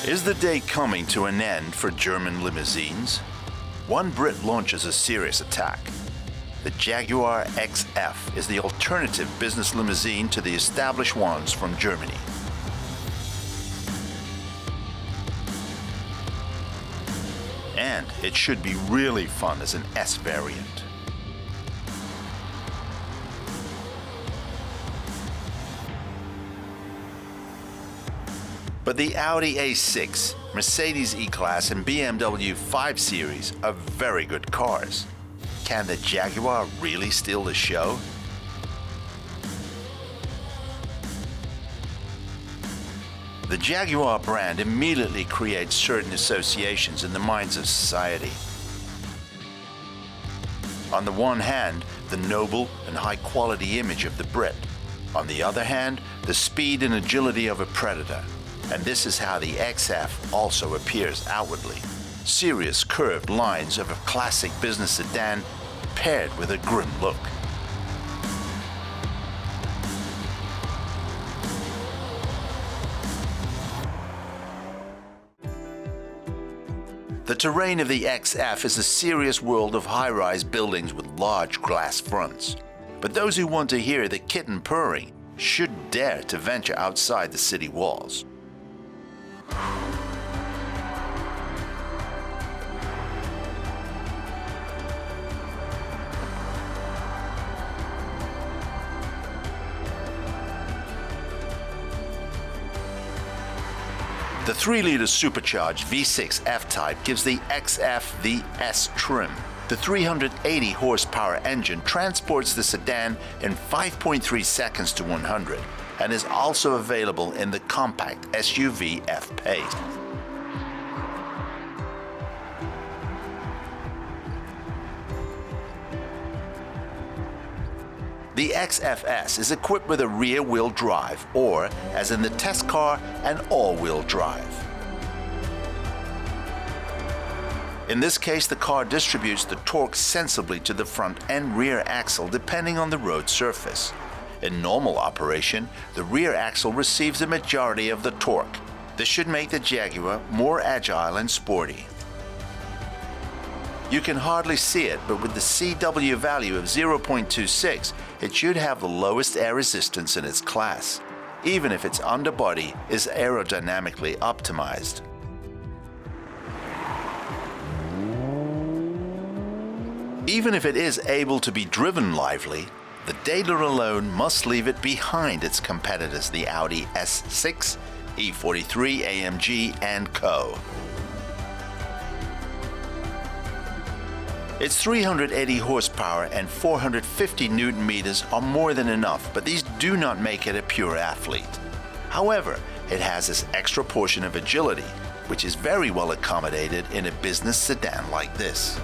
Is the day coming to an end for German limousines? One Brit launches a serious attack. The Jaguar XF is the alternative business limousine to the established ones from Germany. And it should be really fun as an S variant. But the Audi A6, Mercedes E-Class and BMW 5 Series are very good cars. Can the Jaguar really steal the show? The Jaguar brand immediately creates certain associations in the minds of society. On the one hand, the noble and high-quality image of the Brit. On the other hand, the speed and agility of a predator. And this is how the XF also appears outwardly. Serious curved lines of a classic business sedan paired with a grim look. The terrain of the XF is a serious world of high-rise buildings with large glass fronts. But those who want to hear the kitten purring should dare to venture outside the city walls. The 3-liter supercharged V6 F-Type gives the XF the S trim. The 380 horsepower engine transports the sedan in 5.3 seconds to 100 and is also available in the compact SUV F-Pace. The XFS is equipped with a rear-wheel drive, or, as in the test car, an all-wheel drive. In this case, the car distributes the torque sensibly to the front and rear axle depending on the road surface. In normal operation, the rear axle receives a majority of the torque. This should make the Jaguar more agile and sporty. You can hardly see it, but with the CW value of 0.26, it should have the lowest air resistance in its class, even if its underbody is aerodynamically optimized. Even if it is able to be driven lively, the data alone must leave it behind its competitors, the Audi S6, E43, AMG, and Co. Its 380 horsepower and 450 Newton meters are more than enough, but these do not make it a pure athlete. However, it has this extra portion of agility, which is very well accommodated in a business sedan like this.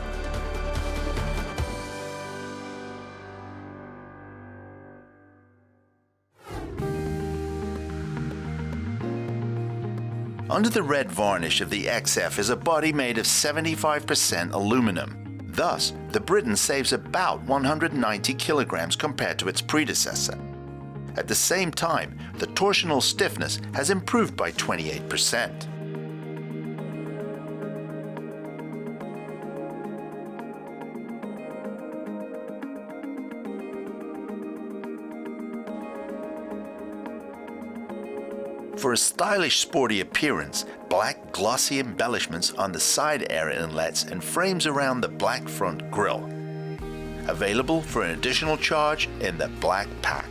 Under the red varnish of the XF is a body made of 75% aluminum. Thus, the Briton saves about 190 kilograms compared to its predecessor. At the same time, the torsional stiffness has improved by 28%. For a stylish, sporty appearance, black glossy embellishments on the side air inlets and frames around the black front grille. Available for an additional charge in the black pack.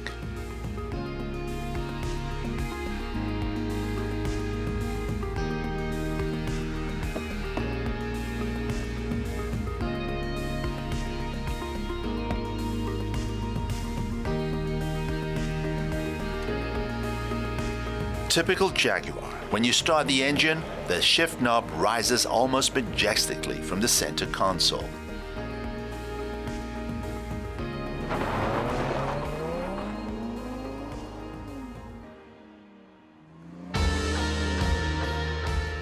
Typical Jaguar. When you start the engine, the shift knob rises almost majestically from the center console.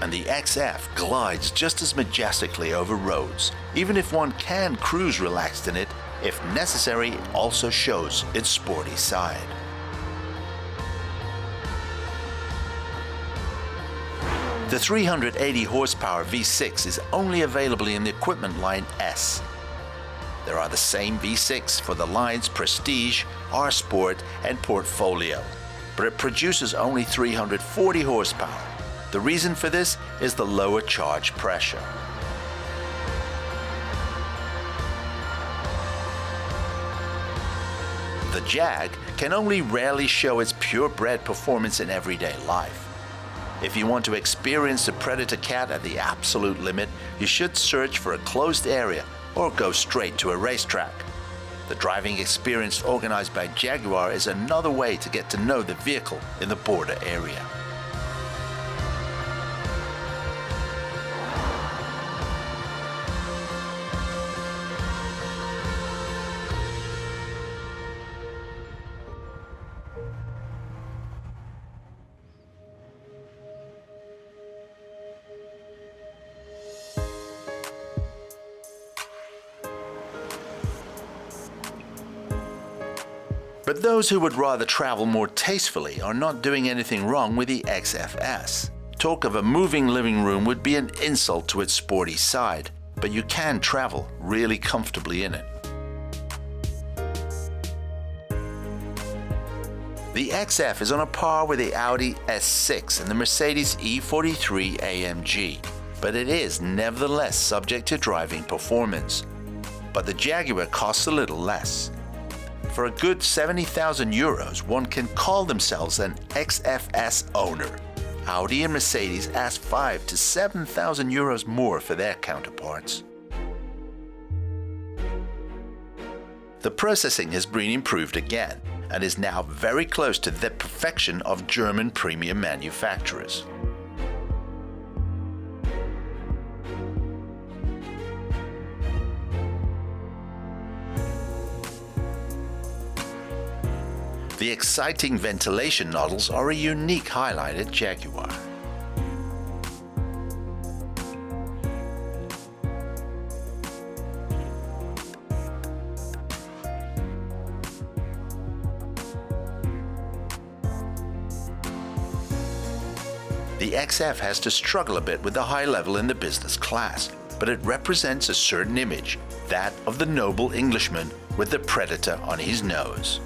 And the XF glides just as majestically over roads. Even if one can cruise relaxed in it, if necessary, it also shows its sporty side. The 380 horsepower V6 is only available in the equipment line S. There are the same V6 for the lines Prestige, R Sport and Portfolio, but it produces only 340 horsepower. The reason for this is the lower charge pressure. The Jag can only rarely show its purebred performance in everyday life. If you want to experience the Predator Cat at the absolute limit, you should search for a closed area or go straight to a racetrack. The driving experience organized by Jaguar is another way to get to know the vehicle in the border area. But those who would rather travel more tastefully are not doing anything wrong with the XFS. Talk of a moving living room would be an insult to its sporty side, but you can travel really comfortably in it. The XF is on a par with the Audi S6 and the Mercedes E43 AMG, but it is nevertheless subject to driving performance. But the Jaguar costs a little less. For a good 70,000 euros, one can call themselves an XFS owner. Audi and Mercedes ask 5,000 to 7,000 euros more for their counterparts. The processing has been improved again and is now very close to the perfection of German premium manufacturers. The exciting ventilation nozzles are a unique highlight at Jaguar. The XF has to struggle a bit with the high level in the business class, but it represents a certain image, that of the noble Englishman with the Predator on his nose.